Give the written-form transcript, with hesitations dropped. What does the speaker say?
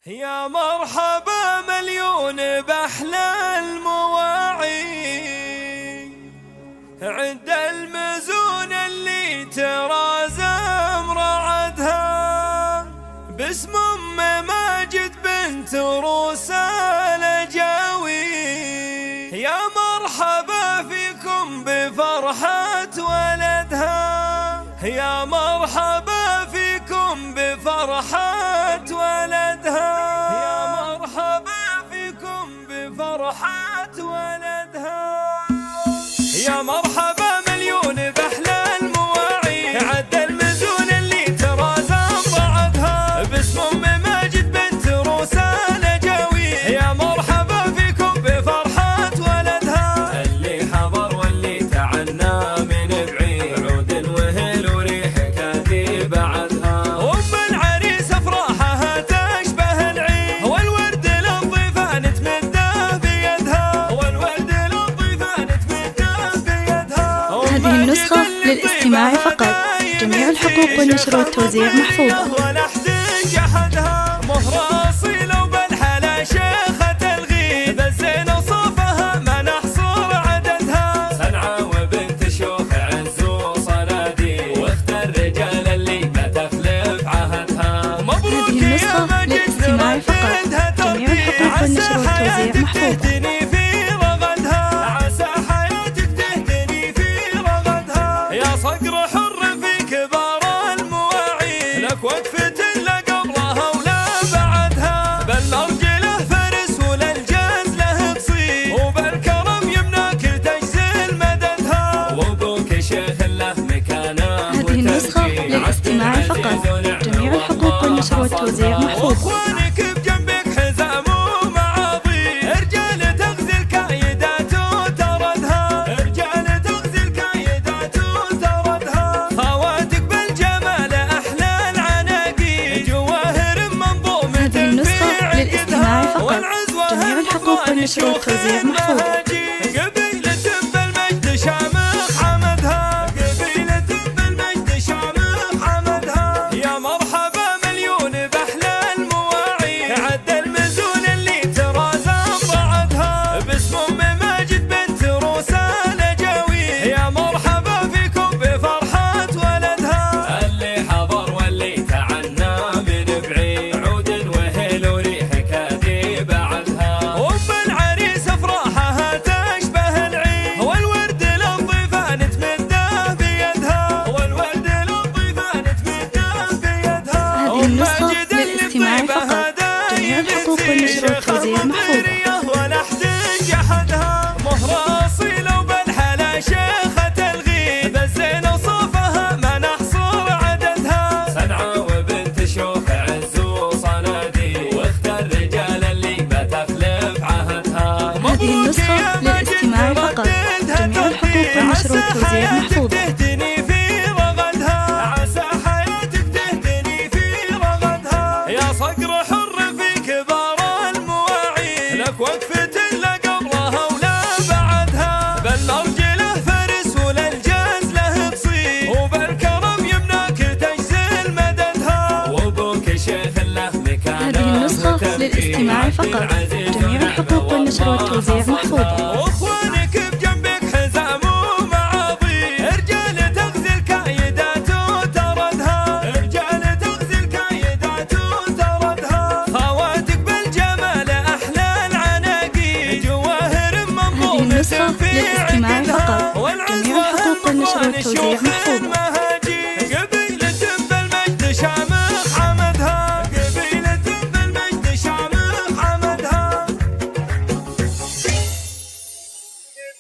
يا مرحبا مليون بأحلى المواعي، عند المزون اللي ترى زمر عدها، باسم أم ماجد بنت روسى الجاوي. يا مرحبا فيكم بفرحة ولدها، يا مرحبا فيكم بفرحة ولدها، يا مرحبا فيكم بفرحة ولدها. يا مرحبا مليون بأحلى المواعي، عد المزون اللي ترى زمر عدها، باسم أم ماجد بنت روسى الجاوي. يا مرحبا فيكم بفرحة ولدها، اللي حضر واللي تعنى من بعيد، عود وهل وريح كاذي بعدها. أم العريس أفراحها تشبه العيد، والورد للضيفان تمده بيدها، والورد للضيفان تمده بيدها. هذه النسخة للاستماع فقط، جميع الحقوق والنشر والتوزيع محفوظة. مهرة أصيلة وبالحلا شيخة الغيث، بالزين وصفها ما نحصر عددها. صنعة وبنت شوخ عز وصناديق، واخت الرجال اللي ما تخلف عهدها. مبروك يا ماجد للاستماع فقط، جميع الحقوق والنشر والتوزيع محفوظة. عسى حياتك تهتني في رغدها. يا صقر حر في كبار المواعيد، لك وقفة لا قبلها ولا بعدها. بالمرجله فرس وللجاز له تصيد، وبالكرم يمناك تجزل مددها. وابوك شيخ له مكانه. هذه النسخة للاستماع فقط، جميع الحقوق والنشر والتوزيع محفوظة. جميع الحقوق والنشر والتوزيع محفوظة. قبيلة بالمجد شامخ عمدها، قبيلة بالمجد شامخ عمدها. يا مرحبا مليون بأحلى المواعي، عد المزون اللي ترى زمر عدها، باسم أم ماجد بنت روسى الجاوي. يا مرحبا فيكم بفرحة ولدها، اللي حضر واللي تعنى من بعيد، عود وهل وريح كاذي بعدها. أم العريس أفراحها تشبه العيد، والورد للضيفان تمده بيدها، والورد للضيفان تمده بيدها. هذه النسخة للاستماع فقط، جميع الحقوق والنشر والتوزيع محفوظة. مهرة أصيلة وبالحلا شيخة الغيث، بالزين وصفها ما نحصر عددها. صنعة وبنت شوخ عز وصناديق، واخت الرجال اللي ما تخلف عهدها. هذه النسخة للاستماع فقط، جميع الحقوق والنشر والتوزيع محفوظة. عسى حياتك تهتني في رغدها. يا صقر حر في كبار المواعيد، لك وقفة لا قبلها ولا بعدها. بالمرجله فرس وللجاز له تصيد، وبالكرم يمناك تجزل مددها. وابوك شيخ له مكانه. هذه النسخة للاستماع فقط، جميع الحقوق والنشر والتوزيع محفوظة. واخوانك بجنبك حزام ومعاضيد، رجال تغزي الكايدات وتردها، رجال تغزي الكايدات وتردها. خواتك بالجمال احلى العناقيد، جواهر منظومة هذه النسخة للاستماع فقط، جميع الحقوق والنشر والتوزيع محفوظة.